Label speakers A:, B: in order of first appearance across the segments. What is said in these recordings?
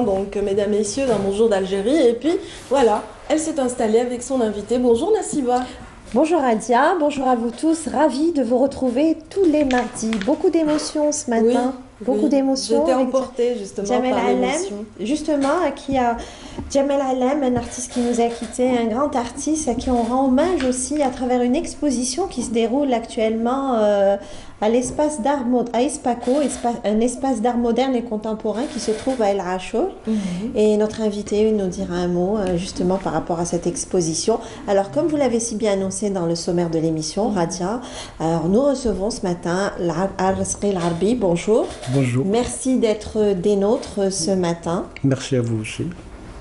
A: donc mesdames, messieurs, dans Bonjour d'Algérie. Et puis voilà, elle s'est installée avec son invité. Bonjour Nassiba.
B: Bonjour Adia, bonjour à vous tous, ravie de vous retrouver tous les mardis. Beaucoup d'émotions ce matin, beaucoup d'émotions.
A: J'étais emportée justement
B: Jamel
A: par
B: Alem,
A: l'émotion.
B: Justement, Jamel Alem, un artiste qui nous a quittés, un grand artiste à qui on rend hommage aussi à travers une exposition qui se déroule actuellement à l'espace d'art à Espaco, un espace d'art moderne et contemporain qui se trouve à El Rachour. Et notre invité nous dira un mot justement par rapport à cette exposition. Alors comme vous l'avez si bien annoncé dans le sommaire de l'émission, Radia, alors nous recevons ce matin Al-Rasqi Al-Arbi. Bonjour.
C: Bonjour.
B: Merci d'être des nôtres ce matin.
C: Merci à vous aussi.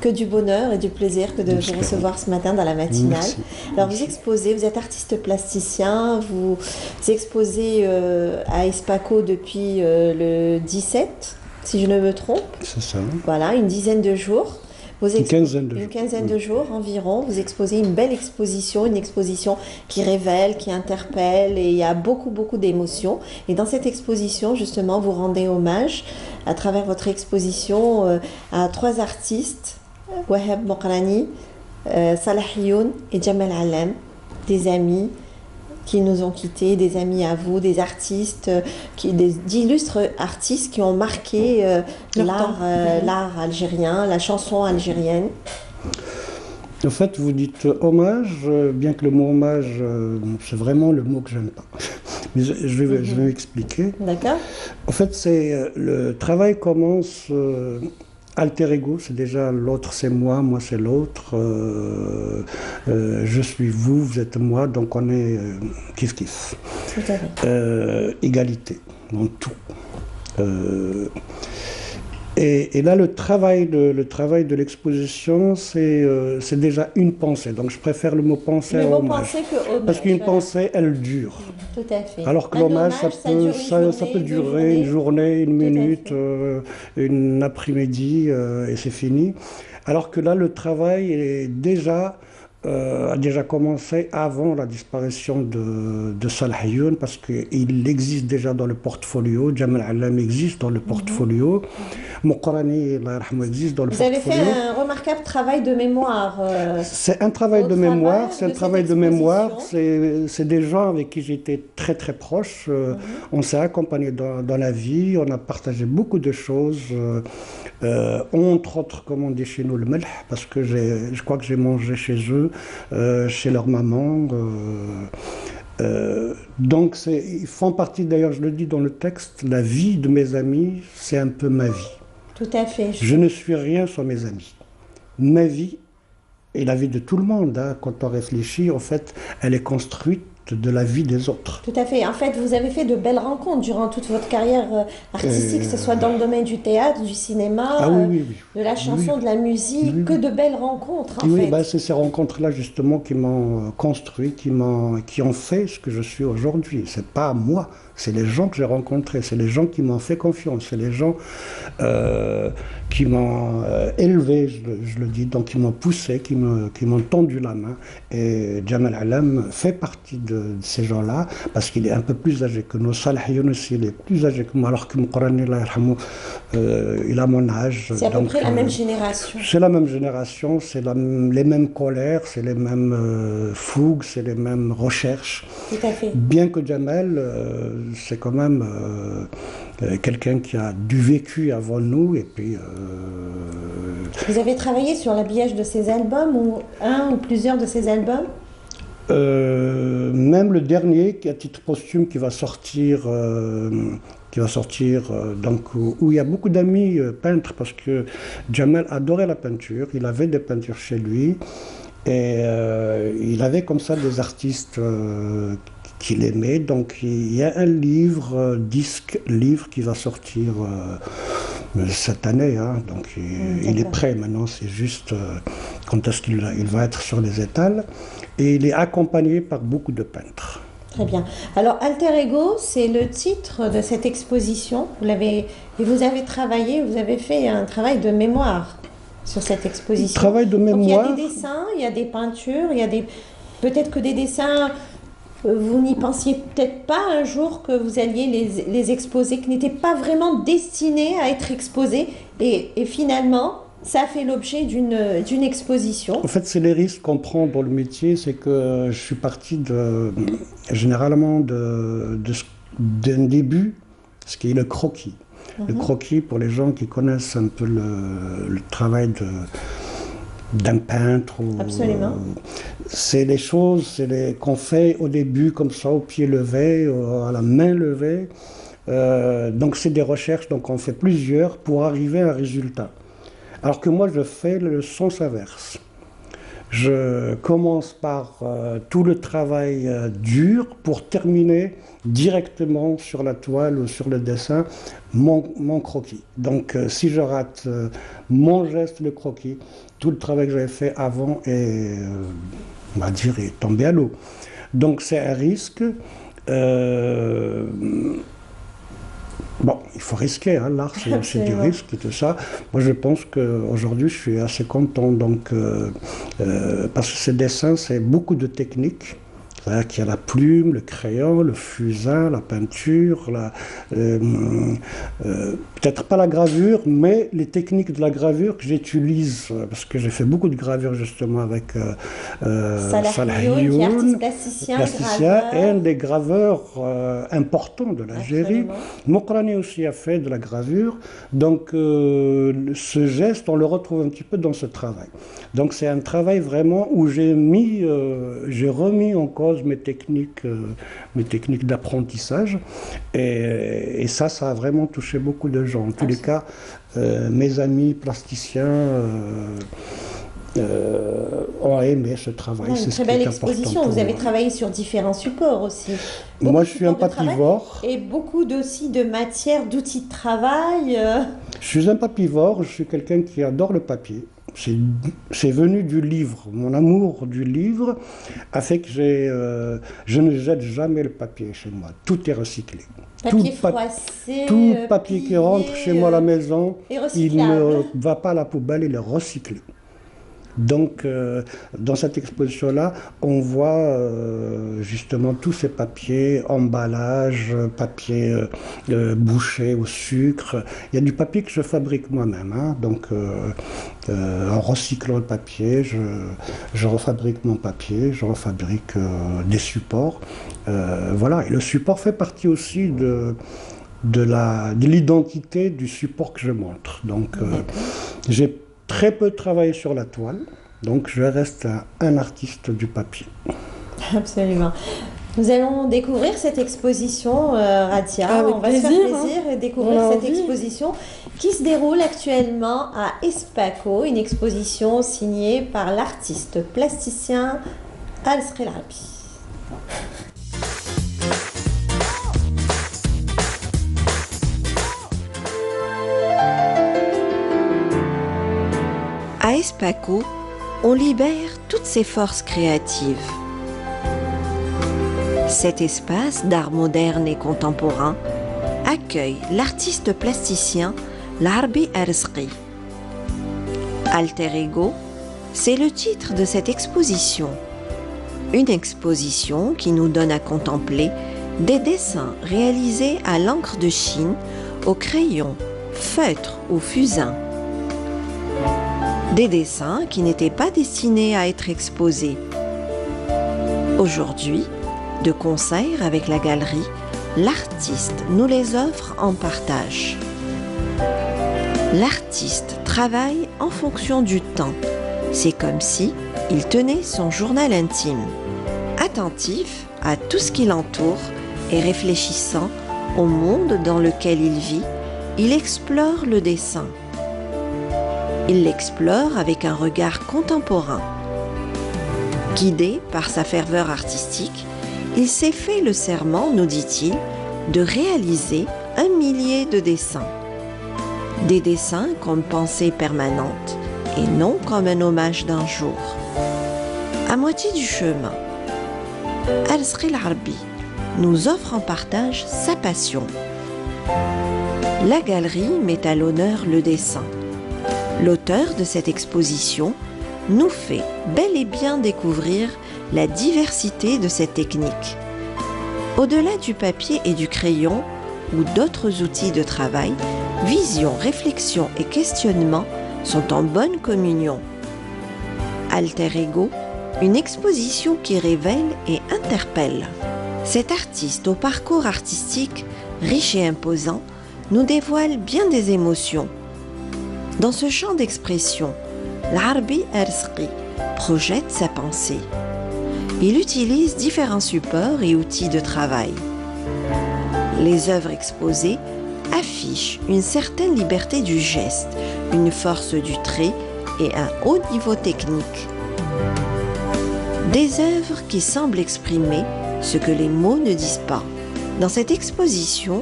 B: Que du bonheur et du plaisir que de vous recevoir ce matin dans la matinale.
C: Merci.
B: Alors vous exposez, vous êtes artiste plasticien, vous exposez à Espaco depuis le 17, si je ne me trompe.
C: C'est ça.
B: Voilà, une dizaine de jours.
C: Une quinzaine de jours.
B: Une quinzaine de jours environ. Vous exposez une belle exposition, une exposition qui révèle, qui interpelle, et il y a beaucoup, beaucoup d'émotions. Et dans cette exposition, justement, vous rendez hommage à travers votre exposition à trois artistes, Wahab Mokrani, Salah Youn et Jamel Alem, des amis qui nous ont quittés, des amis à vous, des artistes, d'illustres artistes qui ont marqué l'art algérien, la chanson algérienne.
C: En fait, vous dites hommage, bien que le mot hommage, c'est vraiment le mot que j'aime pas. Mais je vais m'expliquer.
B: D'accord.
C: En fait, le travail commence alter ego, c'est déjà l'autre c'est moi c'est l'autre, je suis vous, vous êtes moi, donc on est kiff-kiff.
B: Tout à fait.
C: Égalité dans tout. Et là, le travail de l'exposition, c'est déjà une pensée. Donc, je préfère le mot pensée à hommage. Parce qu'une pensée, elle dure.
B: Tout à fait.
C: Alors que l'hommage, ça peut durer une journée, une minute, une après-midi, et c'est fini. Alors que là, le travail est a déjà commencé avant la disparition de Salah Youn, parce qu'il existe déjà dans le portfolio. Jamel Alem existe dans le portfolio. Mokrani, Allah yarhamou, existe dans le portfolio.
B: Vous avez fait un remarquable travail de mémoire.
C: C'est un travail de mémoire. C'est un travail de mémoire. C'est des gens avec qui j'étais très très proche. On s'est accompagnés dans la vie. On a partagé beaucoup de choses. Entre autres, comme on dit chez nous, le melh, parce que je crois que j'ai mangé chez eux. Chez leur maman. Donc, ils font partie, d'ailleurs, je le dis dans le texte, la vie de mes amis, c'est un peu ma vie.
B: Tout à fait.
C: Je ne suis rien sans mes amis. Ma vie, et la vie de tout le monde, hein, quand on réfléchit, en fait, elle est construite de la vie des autres.
B: Tout à fait. En fait, vous avez fait de belles rencontres durant toute votre carrière artistique, que ce soit dans le domaine du théâtre, du cinéma, de la chanson, de la musique, que de belles rencontres, en fait.
C: C'est ces rencontres-là, justement, qui m'ont construit, qui ont fait ce que je suis aujourd'hui. C'est pas moi, c'est les gens que j'ai rencontrés, c'est les gens qui m'ont fait confiance, c'est les gens qui m'ont élevé, je le dis, donc qui m'ont poussé, qui m'ont tendu la main. Et Jamel Alem fait partie de ces gens-là, parce qu'il est un peu plus âgé que nous. Salah Youn aussi, il est plus âgé que moi, alors que Mokrani, Allah yarhamou, il a mon âge.
B: C'est à peu près la même génération.
C: C'est la même génération, c'est les mêmes colères, c'est les mêmes fougues, c'est les mêmes recherches.
B: Tout à fait.
C: Bien que Jamel, c'est quand même quelqu'un qui a du vécu avant nous, et puis...
B: Vous avez travaillé sur l'habillage de ses albums, ou un ou plusieurs de ses albums?
C: Même le dernier, qui à titre posthume, qui va sortir, donc, où il y a beaucoup d'amis peintres, parce que Jamel adorait la peinture, il avait des peintures chez lui, et il avait comme ça des artistes qu'il aimait. Donc il y a un livre qui va sortir cette année, hein. Donc il est prêt maintenant, c'est juste quand est-ce qu'il va être sur les étals, et il est accompagné par beaucoup de peintres.
B: Très bien. Alors, Alter Ego, c'est le titre de cette exposition. Vous avez travaillé, vous avez fait un travail de mémoire sur cette exposition.
C: Travail de mémoire.
B: Donc, il y a des dessins, il y a des peintures, il y a peut-être que des dessins vous n'y pensiez peut-être pas un jour que vous alliez les exposer, qui n'étaient pas vraiment destinés à être exposés, et finalement, ça a fait l'objet d'une exposition.
C: En fait, c'est les risques qu'on prend dans le métier, c'est que je suis parti généralement d'un début, ce qui est le croquis. Le croquis, pour les gens qui connaissent un peu le travail d'un peintre.
B: Absolument.
C: C'est les choses qu'on fait au début comme ça, au pied levé, à la main levée. Donc c'est des recherches, donc on fait plusieurs pour arriver à un résultat. Alors que moi je fais le sens inverse. Je commence par tout le travail dur pour terminer directement sur la toile ou sur le dessin mon croquis. Donc si je rate mon geste de croquis, tout le travail que j'avais fait avant est, on va dire, est tombé à l'eau. Donc c'est un risque. Bon, il faut risquer, hein, l'art c'est du risque et tout ça. Moi je pense qu'aujourd'hui je suis assez content, donc, parce que ces dessins c'est beaucoup de techniques. C'est-à-dire qu'il y a la plume, le crayon, le fusain, la peinture, peut-être pas la gravure, mais les techniques de la gravure que j'utilise, parce que j'ai fait beaucoup de gravures justement avec
B: Salah Hioun, qui est artiste plasticien
C: et un des graveurs importants de l'Algérie. Mokrani aussi a fait de la gravure, donc ce geste, on le retrouve un petit peu dans ce travail. Donc c'est un travail vraiment où j'ai remis en cause mes techniques d'apprentissage, et ça a vraiment touché beaucoup de gens. En tous les cas, mes amis plasticiens ont aimé ce travail.
B: C'est une très belle exposition. Vous avez travaillé sur différents supports aussi.
C: Moi, je suis un papivore.
B: Et beaucoup aussi de matières, d'outils de travail.
C: Je suis un papivore, je suis quelqu'un qui adore le papier. C'est venu du livre. Mon amour du livre a fait que je ne jette jamais le papier chez moi. Tout est recyclé.
B: Papier froissé,
C: tout papier qui rentre chez moi à la maison, il ne va pas à la poubelle, il est recyclé. Donc, dans cette exposition-là, on voit justement tous ces papiers, emballages, papier bouché au sucre. Il y a du papier que je fabrique moi-même, hein. Donc, en recyclant le papier, je refabrique mon papier, je refabrique des supports. Voilà, et le support fait partie aussi de l'identité du support que je montre. Donc, j'ai très peu travaillé sur la toile, donc je reste un artiste du papier.
B: Absolument. Nous allons découvrir cette exposition, Radia. On va se faire plaisir et découvrir cette exposition qui se déroule actuellement à Espaco, une exposition signée par l'artiste plasticien Al-Sri Larbi.
D: À Espaco, on libère toutes ses forces créatives. Cet espace d'art moderne et contemporain accueille l'artiste plasticien Larbi Al-Sri. Alter Ego, c'est le titre de cette exposition. Une exposition qui nous donne à contempler des dessins réalisés à l'encre de Chine, au crayon, feutre ou fusain. Des dessins qui n'étaient pas destinés à être exposés. Aujourd'hui, de concert avec la galerie, l'artiste nous les offre en partage. L'artiste travaille en fonction du temps. C'est comme si il tenait son journal intime. Attentif à tout ce qui l'entoure et réfléchissant au monde dans lequel il vit, il explore le dessin. Il l'explore avec un regard contemporain. Guidé par sa ferveur artistique, il s'est fait le serment, nous dit-il, de réaliser 1 millier de dessins. Des dessins comme pensée permanente et non comme un hommage d'un jour. À moitié du chemin, Al-Sri Larbi nous offre en partage sa passion. La galerie met à l'honneur le dessin. L'auteur de cette exposition nous fait bel et bien découvrir la diversité de cette technique, Au-delà du papier et du crayon ou d'autres outils de travail, vision, réflexion et questionnement sont en bonne communion. Alter Ego, une exposition qui révèle et interpelle. Cet artiste au parcours artistique riche et imposant nous dévoile bien des émotions. Dans ce champ d'expression, l'Arbi Erzqi projette sa pensée. Il utilise différents supports et outils de travail. Les œuvres exposées affichent une certaine liberté du geste, une force du trait et un haut niveau technique. Des œuvres qui semblent exprimer ce que les mots ne disent pas. Dans cette exposition,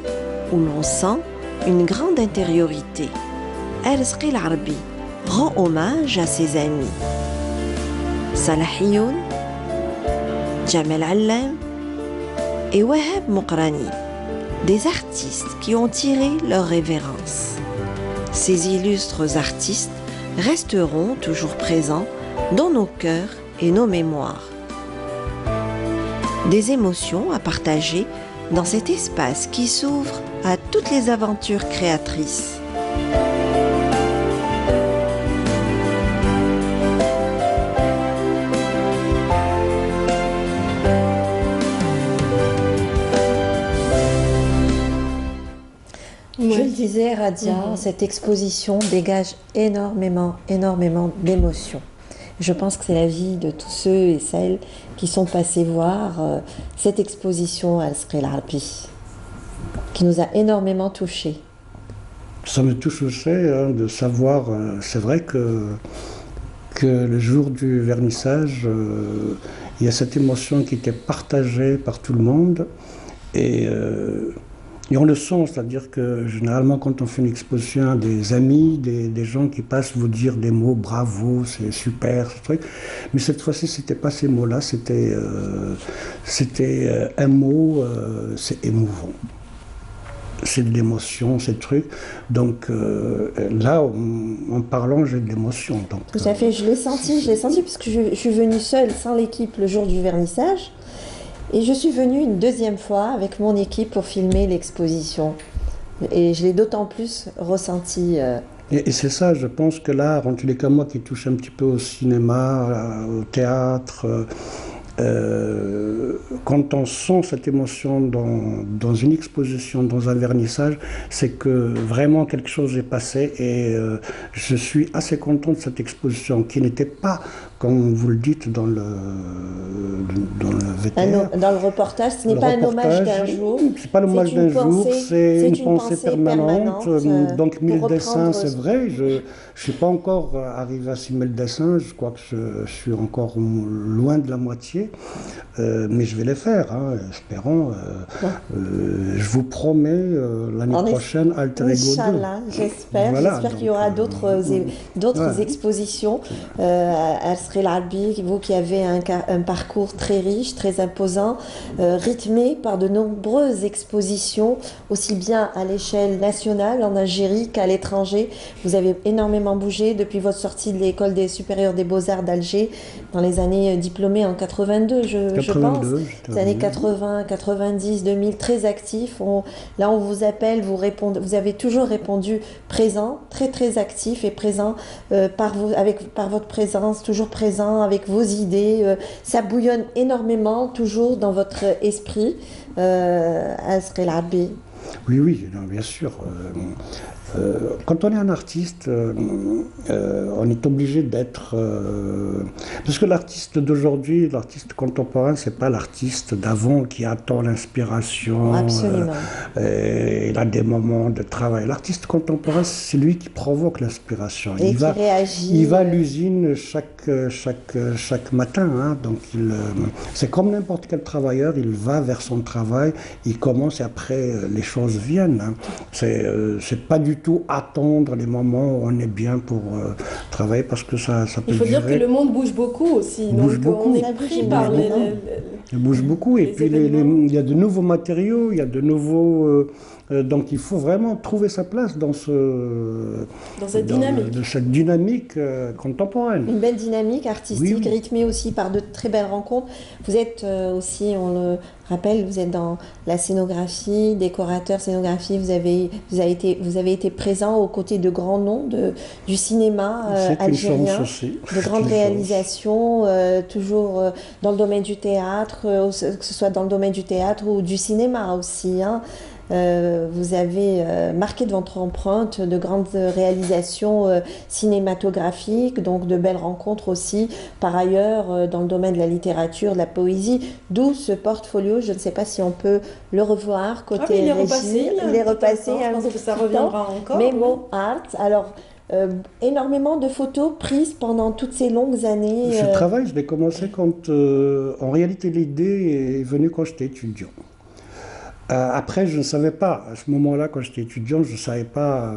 D: où l'on sent une grande intériorité, Erzqi l'Arbi rend hommage à ses amis. Salahiyoun, Jamel Allam et Wahab Mokrani, des artistes qui ont tiré leur révérence. Ces illustres artistes resteront toujours présents dans nos cœurs et nos mémoires. Des émotions à partager dans cet espace qui s'ouvre à toutes les aventures créatrices.
B: Je le disais, Radia, cette exposition dégage énormément d'émotions. Je pense que c'est la vie de tous ceux et celles qui sont passés voir cette exposition à Erzqi l'Arbi, qui nous a énormément touchés.
C: Ça me touche aussi de savoir, c'est vrai que le jour du vernissage, il y a cette émotion qui était partagée par tout le monde. Et on le sent, c'est-à-dire que généralement quand on fait une exposition, des amis, des gens qui passent vous dire des mots, bravo, c'est super, ce truc. Mais cette fois-ci, c'était pas ces mots-là, c'était un mot, c'est émouvant. C'est de l'émotion, ces trucs. Donc là, en parlant, j'ai de l'émotion.
B: Tout à fait, je l'ai senti puisque je suis venue seule, sans l'équipe, le jour du vernissage. Et je suis venue une deuxième fois avec mon équipe pour filmer l'exposition. Et je l'ai d'autant plus ressenti.
C: Et c'est ça, je pense que l'art, en tous les cas, moi qui touche un petit peu au cinéma, au théâtre, quand on sent cette émotion dans une exposition, dans un vernissage, c'est que vraiment quelque chose est passé et je suis assez content de cette exposition qui n'était pas, comme vous le dites dans le VTR.
B: Dans le reportage, ce n'est pas un hommage d'un jour.
C: C'est pas l'hommage d'un jour, c'est une pensée permanente. Donc 1000 dessins, c'est vrai. Je ne suis pas encore arrivé à 6000 dessins, je crois que je suis encore loin de la moitié. Mais je vais les faire, hein, espérons. Je vous promets l'année prochaine Alter Ego 2.
B: Inch'Allah, j'espère. Voilà, j'espère qu'il y aura d'autres expositions. Erzqi l'Arbi, vous qui avez un parcours très riche, très imposant, rythmé par de nombreuses expositions, aussi bien à l'échelle nationale en Algérie qu'à l'étranger. Vous avez énormément bougé depuis votre sortie de l'école supérieure des Beaux-Arts d'Alger dans les années diplômées en 82, je pense. Les années 80, 90, 2000, très actifs. Là, on vous appelle, vous avez toujours répondu présent, très actif et présent par votre présence, toujours présent avec vos idées. Ça bouillonne énormément, toujours dans votre esprit. Erzqi l'Arbi.
C: Oui, non, bien sûr. Quand on est un artiste, on est obligé d'être... parce que l'artiste d'aujourd'hui, l'artiste contemporain, c'est pas l'artiste d'avant qui attend l'inspiration.
B: Absolument.
C: Il a des moments de travail. L'artiste contemporain, c'est lui qui provoque l'inspiration.
B: Et qui réagit.
C: Il va à l'usine chaque matin. Hein, donc c'est comme n'importe quel travailleur, il va vers son travail, il commence et après les choses viennent. Hein. C'est pas du tout attendre les moments où on est bien pour travailler parce que ça peut
A: Il faut
C: durer.
A: dire que le monde bouge beaucoup aussi. Donc on est pris par
C: il bouge beaucoup et puis il y a de nouveaux matériaux, il y a de nouveaux Donc il faut vraiment trouver sa place dans
A: cette dynamique.
C: De cette dynamique contemporaine.
B: Une belle dynamique artistique,
C: Oui.
B: rythmée aussi par de très belles rencontres. Vous êtes aussi, on le rappelle, vous êtes dans la scénographie, décorateur, scénographie. Vous avez été présent aux côtés de grands noms du cinéma
C: C'est une
B: algérien,
C: chance aussi.
B: de grandes réalisations, toujours dans le domaine du théâtre, que ce soit dans le domaine du théâtre ou du cinéma aussi, hein. Vous avez marqué de votre empreinte de grandes réalisations cinématographiques, donc de belles rencontres aussi, par ailleurs dans le domaine de la littérature, de la poésie, d'où ce portfolio. Je ne sais pas si on peut le revoir côté
A: il est
B: régie.
A: repassé.
B: Il est repassé.
A: Je pense que ça reviendra encore.
B: Memo Art. Alors, énormément de photos prises pendant toutes ces longues années.
C: Ce travail, je l'ai commencé quand, en réalité, l'idée est venue quand j'étais étudiant. Après, je ne savais pas, à ce moment-là, quand j'étais étudiant, je ne savais pas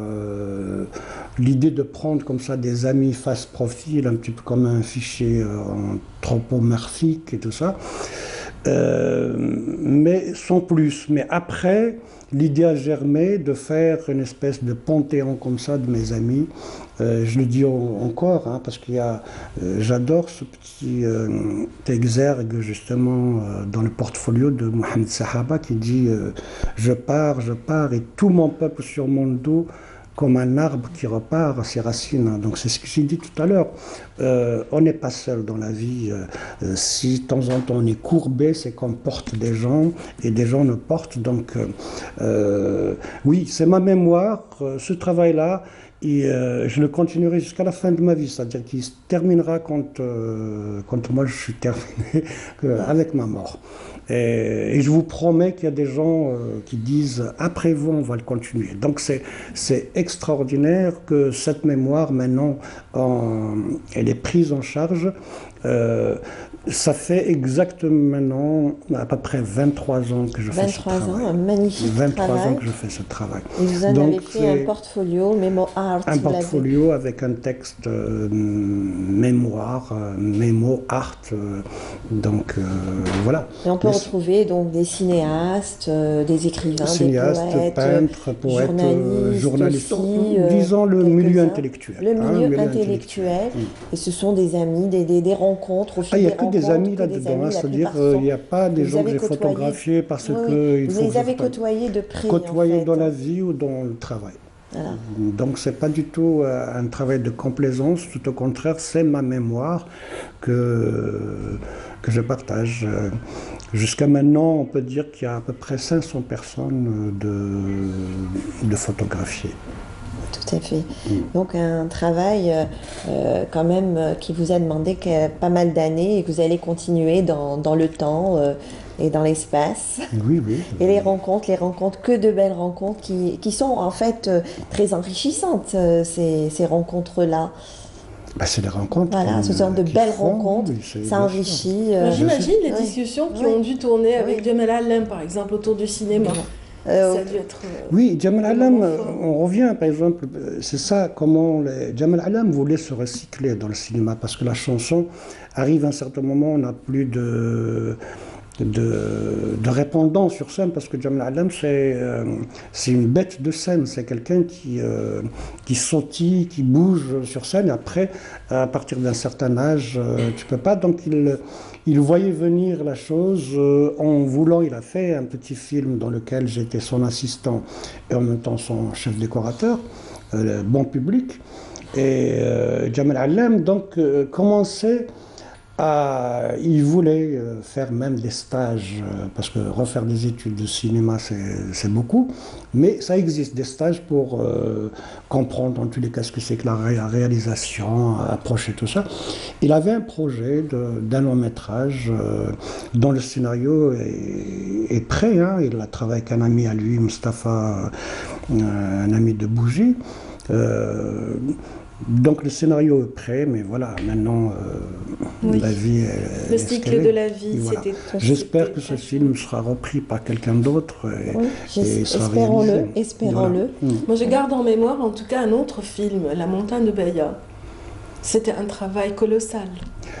C: l'idée de prendre comme ça des amis face profil, un petit peu comme un fichier anthropomorphique et tout ça, mais sans plus. Mais après, l'idée a germé de faire une espèce de panthéon comme ça de mes amis. Je le dis encore, hein, parce qu'il y a, j'adore ce petit exergue justement dans le portfolio de Mohamed Sahaba qui dit je pars et tout mon peuple sur mon dos comme un arbre qui repart à ses racines. Donc c'est ce que j'ai dit tout à l'heure. On n'est pas seul dans la vie. Si de temps en temps on est courbé, c'est qu'on porte des gens et des gens nous portent. Donc oui, c'est ma mémoire, ce travail-là. Et je le continuerai jusqu'à la fin de ma vie, c'est-à-dire qu'il se terminera quand moi je suis terminé, avec ma mort. Et je vous promets qu'il y a des gens qui disent après vous on va le continuer. Donc c'est extraordinaire que cette mémoire maintenant elle est prise en charge. Ça fait exactement maintenant à peu près 23 ans que je fais ce travail.
B: 23 ans, un magnifique
C: 23
B: travail.
C: ans que je fais ce travail.
B: Et vous en
C: Donc,
B: avez fait un portfolio, Memo Art.
C: un portfolio avec un texte mémoire, mémo art. Donc voilà.
B: Et on peut retrouver donc des cinéastes, des écrivains,
C: cinéastes,
B: des
C: peintres, poètes, journalistes,
B: aussi,
C: disons le milieu intellectuel.
B: Le milieu intellectuel. Et ce sont des amis, des rencontres au fil
C: Il n'y a
B: des
C: que des
B: rencontres,
C: amis là-dedans, c'est-à-dire il n'y a pas des gens que j'ai photographiés parce que il
B: vous
C: faut
B: les avez côtoyés de près.
C: côtoyés
B: en fait.
C: dans la vie ou dans le travail.
B: Voilà.
C: Donc c'est pas du tout un travail de complaisance, tout au contraire, c'est ma mémoire que je partage. Jusqu'à maintenant, on peut dire qu'il y a à peu près 500 personnes de photographiées.
B: Tout à fait. Donc un travail quand même qui vous a demandé pas mal d'années et que vous allez continuer dans le temps et dans l'espace.
C: Oui, oui.
B: Et les rencontres, que de belles rencontres qui sont en fait très enrichissantes, ces rencontres-là.
C: Bah, c'est des rencontres.
B: Voilà, ce sont de belles rencontres,
C: oui,
B: ça enrichit.
A: J'imagine les discussions qui ont dû tourner avec Jamal Allem, par exemple, autour du cinéma. Ça a dû être...
C: Oui, Jamal Allem, on revient par exemple, c'est ça, comment Jamal Allem voulait se recycler dans le cinéma, parce que la chanson arrive à un certain moment, on n'a plus de répondants sur scène, parce que Jamal Allem c'est une bête de scène, c'est quelqu'un qui sautille, qui bouge sur scène, et après, à partir d'un certain âge, tu peux pas, donc il voyait venir la chose en voulant, il a fait un petit film dans lequel j'étais son assistant et en même temps son chef décorateur, bon public, et Jamal Allem donc commençait il voulait faire même des stages, parce que refaire des études de cinéma, c'est beaucoup, mais ça existe, des stages pour comprendre en tous les cas ce que c'est que la réalisation, approcher tout ça. Il avait un projet d'un long métrage dont le scénario est prêt, hein. Il a travaillé avec un ami à lui, Mustapha, un ami de Bougie. Donc le scénario est prêt, mais voilà, maintenant la vie est
A: le cycle de la vie,
C: voilà.
A: c'était...
C: J'espère que ce film sera repris par quelqu'un d'autre et sera
B: espérons-le.
A: Moi je garde en mémoire en tout cas un autre film, La Montagne de Beya. C'était un travail colossal.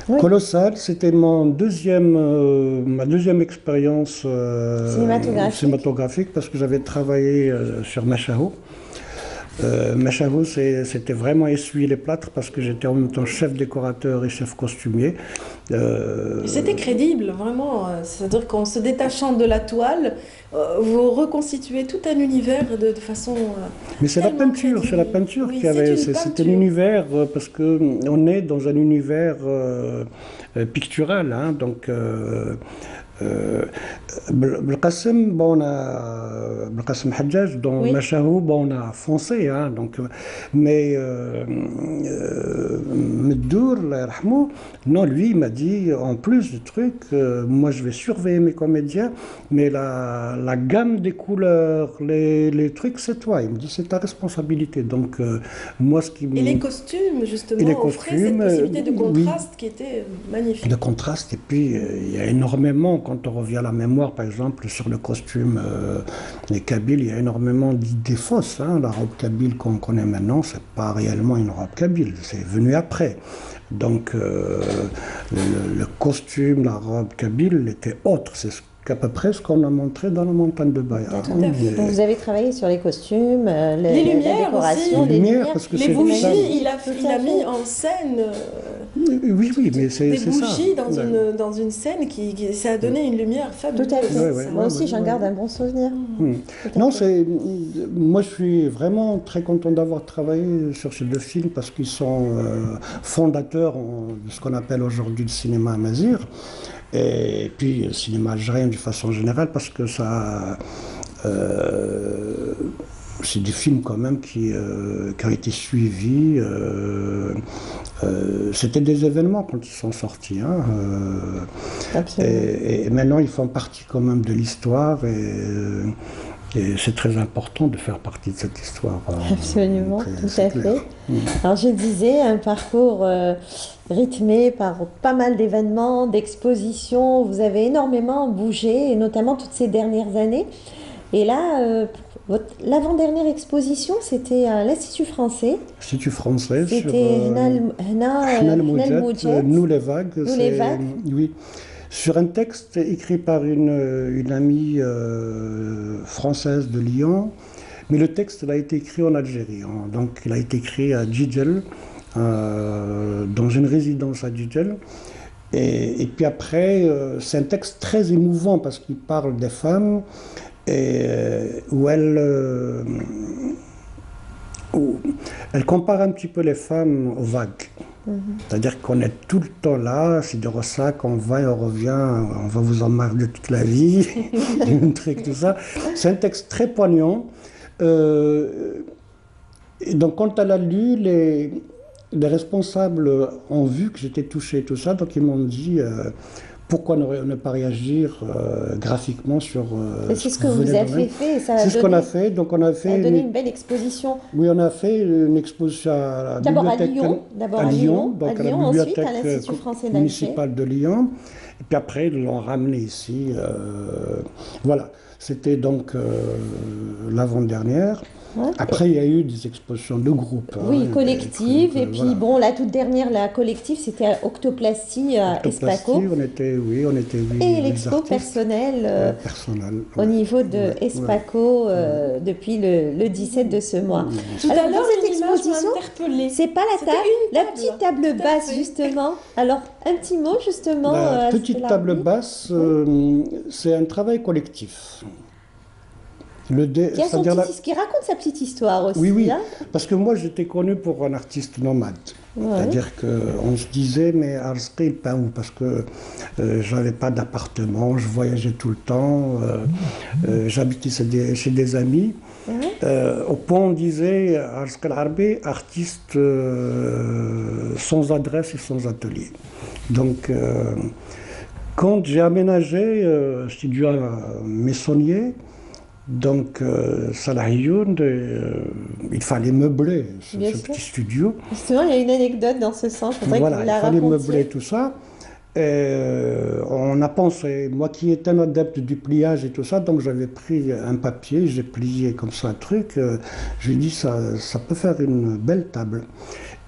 B: Oui.
C: Colossal, c'était ma deuxième expérience cinématographique parce que j'avais travaillé sur Machao. Machao, c'était vraiment essuyer les plâtres parce que j'étais en même temps chef décorateur et chef costumier.
A: C'était crédible, vraiment. C'est-à-dire qu'en se détachant de la toile, vous reconstituez tout un univers de façon.
C: Mais c'est la peinture,
A: crédible.
C: c'est la peinture
A: Oui,
C: qui avait.
A: c'est une
C: C'était
A: peinture.
C: l'univers parce que on est dans un univers pictural, hein, donc. Belkacem, bon, Belkacem Hadjaj, dans
B: Oui.
C: Machao, bon, on a foncé, hein, donc, mais Meddour, Allah yarhamou, non, lui, il m'a dit, en plus du truc, moi je vais surveiller mes comédiens, mais la gamme des couleurs, les trucs, c'est toi. Il me dit, c'est ta responsabilité. Donc, moi, ce qui
A: Et les costumes, justement,
C: Et les
A: offraient cette
C: costumes,
A: possibilité de
C: oui.
A: contraste qui était magnifique.
C: de contraste, et puis il y a énormément, quand on revient à la mémoire, par exemple, sur le costume des Kabyles, il y a énormément d'idées fausses. Hein. La robe kabyle qu'on connaît maintenant, c'est pas réellement une robe kabyle, c'est venu après. Donc le costume, la robe kabyle était autre. C'est à peu près ce qu'on a montré dans la montagne de Baïa.
A: Tout à fait.
B: Donc vous avez travaillé sur les costumes,
A: Les
B: la
A: lumières
B: décoration,
A: aussi.
C: Les lumières, parce que
A: Les
C: c'est
A: bougies,
C: ça.
A: il a
B: Tout à
A: mis
B: fait.
A: en scène
C: Oui, mais c'est
A: des
C: ça.
A: bougies
C: Ouais.
A: dans une scène ça a donné une lumière fabuleuse.
B: Tout à fait.
C: Ouais, ouais,
B: Moi aussi,
C: ouais,
B: j'en
C: ouais.
B: garde un bon souvenir. Tout à
C: Non,
B: fait.
C: moi je suis vraiment très content d'avoir travaillé sur ces deux films parce qu'ils sont fondateurs de ce qu'on appelle aujourd'hui le cinéma amazigh et puis le cinéma algérien de façon générale parce que ça, c'est des films quand même qui ont été suivis. C'était des événements quand ils sont sortis. Hein,
B: Absolument.
C: et maintenant, ils font partie quand même de l'histoire et c'est très important de faire partie de cette histoire.
B: Absolument, tout
C: c'est
B: à
C: clair.
B: fait. Alors je disais, un parcours rythmé par pas mal d'événements, d'expositions, vous avez énormément bougé, et notamment toutes ces dernières années. Et là, l'avant-dernière exposition, c'était à l'Institut français.
C: Institut français sur
B: C'était
C: Hna el Moudjat, Nous les vagues.
B: Nous les vagues.
C: Oui. Sur un texte écrit par une amie française de Lyon, mais le texte il a été écrit en Algérie. Hein. Donc il a été écrit à Djidjel, dans une résidence à Djidjel. Et puis après, c'est un texte très émouvant parce qu'il parle des femmes où elle compare un petit peu les femmes aux vagues. C'est-à-dire qu'on est tout le temps là, c'est du ressac, on va et on revient, on va vous emmerder toute la vie, un truc, tout ça. C'est un texte très poignant. Et donc quand elle a lu, les responsables ont vu que j'étais touché, tout ça, donc ils m'ont dit pourquoi ne pas réagir graphiquement sur
B: c'est ce que vous avez fait, ça a
C: C'est ce qu'on
B: donné,
C: a fait. Donc on a
B: ça a
C: fait
B: donné une belle exposition.
C: oui, on a fait une exposition à la
B: D'abord à
C: bibliothèque
B: Lyon, d'abord
C: à
B: à Lyon,
C: donc
B: à
C: à la
B: Lyon, ensuite
C: bibliothèque
B: à l'Institut français d'Alger.
C: municipale de Lyon. Et puis après, ils l'ont ramené ici. Voilà, c'était donc l'avant-dernière.
B: Ouais.
C: Après, il y a eu des expositions de groupe.
B: Oui,
C: hein,
B: collective.
C: des
B: Et puis
C: voilà.
B: bon, la toute dernière, la collective, c'était à Octoplastie à
C: Octoplastie,
B: Espaco.
C: on était oui,
B: Et
C: les
B: l'expo
C: artistes,
B: personnelle
C: personnel.
B: au niveau de
C: Ouais,
B: Espaco depuis le 17 de ce mois.
A: Tout
B: Alors,
A: à l'heure,
B: dans cette
A: une image m'a
B: exposition,
A: interpellée.
B: c'est pas la
A: C'était
B: table,
A: une
B: la
A: table.
B: petite table
A: Tout à
B: basse
A: fait.
B: justement. Alors, un petit mot justement.
C: La petite
B: Stella
C: table
B: Hardy,
C: basse, c'est un travail collectif. C'est-à-dire
B: qui raconte sa petite histoire aussi.
C: Oui, oui,
B: hein.
C: parce que moi j'étais connu pour un artiste nomade.
B: Ouais.
C: C'est-à-dire qu'on se disait, mais Arzqi, il peint où? Parce que j'avais pas d'appartement, je voyageais tout le temps, j'habitais chez des amis. Au point où on disait Arzqi al-Harbi, artiste sans adresse et sans atelier. Donc, quand j'ai aménagé studio Messonnier, donc, Salah Youn, il fallait meubler ce
B: Bien sûr.
C: petit studio.
B: Justement, il y a une anecdote dans ce sens. Je voudrais que
C: Voilà,
B: vous
C: il
B: la
C: fallait
B: racontiez.
C: meubler tout ça. Et on a pensé, moi qui étais un adepte du pliage et tout ça, donc j'avais pris un papier, j'ai plié comme ça un truc. Je lui ai dit, ça peut faire une belle table.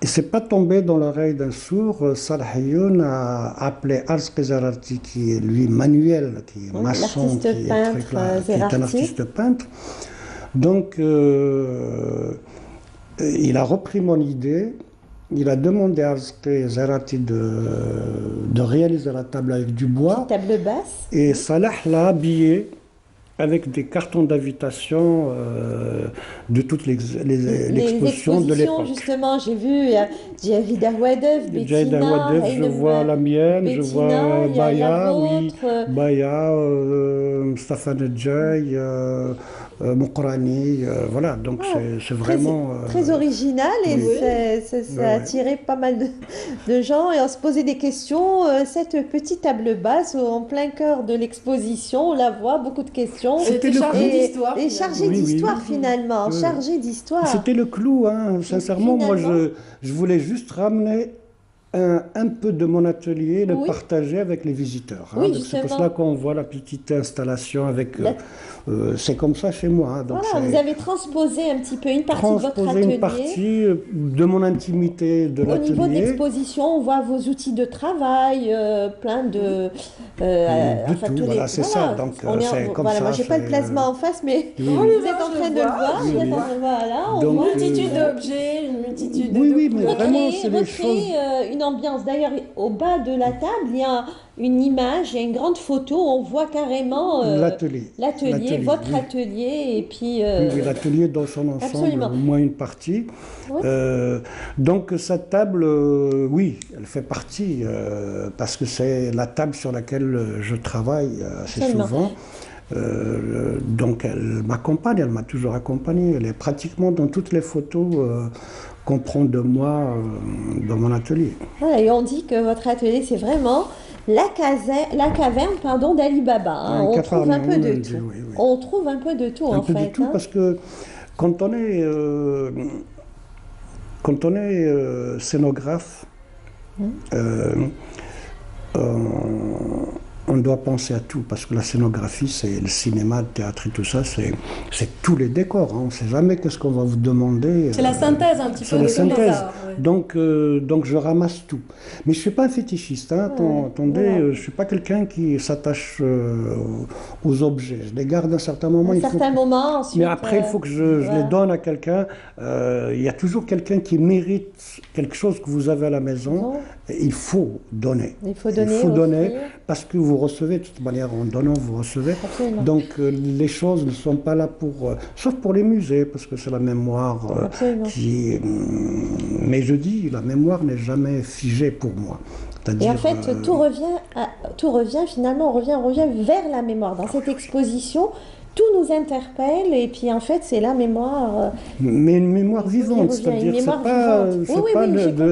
C: Et c'est pas tombé dans l'oreille d'un sourd. Salah Ayoun a appelé Arzqi Zerarti, qui est lui manuel, qui est maçon, qui est, qui est un artiste peintre. Donc, il a repris mon idée. Il a demandé à Arzqi Zerarti de réaliser la table avec du bois.
B: Table basse.
C: Et Salah l'a habillé avec des cartons d'invitation de toutes les expositions de l'époque.
B: Justement, j'ai vu Javida Wadef, Bettina,
C: je vois la mienne, je vois Baya, oui, Baya, Mustafa Nedjay, Mokrani, voilà, donc c'est vraiment...
B: Très original et ça a attiré pas mal de gens et on se posait des questions. Cette petite table basse en plein cœur de l'exposition, on la voit, beaucoup de questions.
A: C'était chargé d'histoire.
B: Et chargé d'histoire finalement, chargé d'histoire.
C: C'était le clou, hein. Sincèrement, moi je voulais juste ramener un peu de mon atelier, le partager avec les visiteurs. Hein. C'est pour cela qu'on voit la petite installation avec... c'est comme ça chez moi. Hein. Donc
B: voilà, vous avez transposé un petit peu une partie de votre atelier.
C: Une partie de mon intimité de l'atelier.
B: Au niveau de l'exposition, on voit vos outils de travail, plein de...
C: tout, voilà, c'est ça. Donc, c'est comme ça.
B: Moi, j'ai pas le plasma en face, mais vous êtes en train de le voir. Voilà, on voit
A: une multitude d'objets, une multitude de...
C: Oui, mais vraiment, c'est des choses...
B: une ambiance. D'ailleurs, au bas de la table, il y a une image, il y a une grande photo, on voit carrément
C: l'atelier,
B: votre atelier, et puis...
C: oui, l'atelier dans son ensemble,
B: absolument.
C: Au moins une partie. Oui. Donc cette table, oui, elle fait partie, parce que c'est la table sur laquelle je travaille assez souvent. Donc elle m'accompagne, elle m'a toujours accompagné, elle est pratiquement dans toutes les photos qu'on prend de moi dans mon atelier.
B: Voilà, et on dit que votre atelier, c'est vraiment la caverne d'Ali Baba. Hein. On trouve un peu de tout. Oui. On trouve un peu de tout en fait. Un peu de tout,
C: parce que quand on est scénographe, on doit penser à tout, parce que la scénographie, c'est le cinéma, le théâtre et tout ça, c'est tous les décors. Hein. On ne sait jamais qu'est-ce qu'on va vous demander.
A: C'est la synthèse un petit peu.
C: C'est la synthèse. Donc je ramasse tout. Mais je ne suis pas un fétichiste. Hein. Attendez, je ne suis pas quelqu'un qui s'attache aux objets. Je les garde à un certain moment.
B: Ensuite,
C: mais après, il faut que je les donne à quelqu'un. Il y a toujours quelqu'un qui mérite quelque chose que vous avez à la maison. Il faut donner.
B: Il faut donner
C: parce que vous recevez, de toute manière, en donnant, vous recevez.
B: Absolument.
C: Donc les choses ne sont pas là pour... sauf pour les musées, parce que c'est la mémoire qui... mais je dis, la mémoire n'est jamais figée pour moi.
B: Et en fait, tout revient finalement, on revient vers la mémoire. Dans cette exposition, tout nous interpelle et puis en fait c'est la mémoire.
C: Mais une mémoire vivante, c'est-à-dire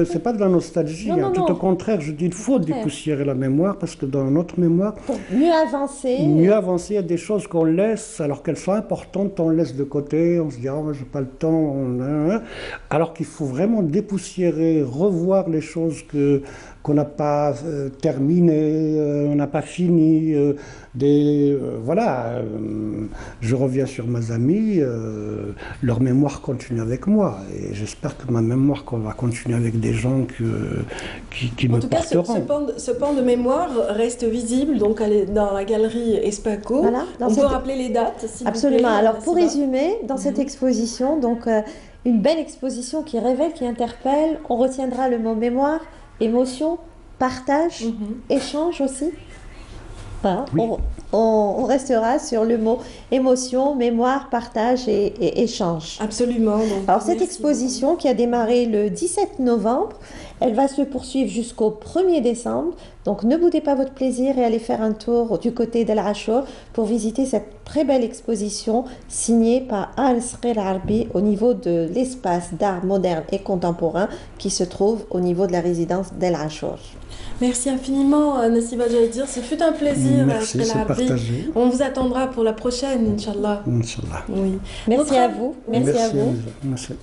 C: c'est pas de la nostalgie.
B: Non,
C: tout au contraire, je dis il faut dépoussiérer la mémoire parce que dans notre mémoire,
B: pour mieux avancer,
C: il y a des choses qu'on laisse alors qu'elles sont importantes, on laisse de côté, on se dit j'ai pas le temps, alors qu'il faut vraiment dépoussiérer, revoir les choses qu'on n'a pas terminé, on n'a pas fini. Voilà, je reviens sur mes amis, leur mémoire continue avec moi. Et j'espère que ma mémoire va continuer avec des gens qui me porteront.
A: En tout cas, ce pan de mémoire reste visible donc dans la galerie Espaco.
B: Voilà,
A: on peut rappeler les dates, s'il vous plaît.
B: Absolument. Alors, pour résumer, dans cette exposition, donc une belle exposition qui révèle, qui interpelle, on retiendra le mot mémoire, émotion, partage, échange aussi. Voilà. Oui. On restera sur le mot émotion, mémoire, partage et échange.
A: Absolument. Donc,
B: alors cette exposition qui a démarré le 17 novembre, elle va se poursuivre jusqu'au 1er décembre. Donc ne boudez pas votre plaisir et allez faire un tour du côté d'El Achour pour visiter cette très belle exposition signée par Al-Sghir Al-Arbi au niveau de l'espace d'art moderne et contemporain qui se trouve au niveau de la résidence d'El Achour.
A: Merci infiniment, Nassiba Jaïdir. Ce fut un plaisir.
C: Merci, c'est partagé.
A: On vous attendra pour la prochaine, Inch'Allah.
C: Inch'Allah.
A: Oui.
B: Merci à vous.
C: Merci à vous. Merci.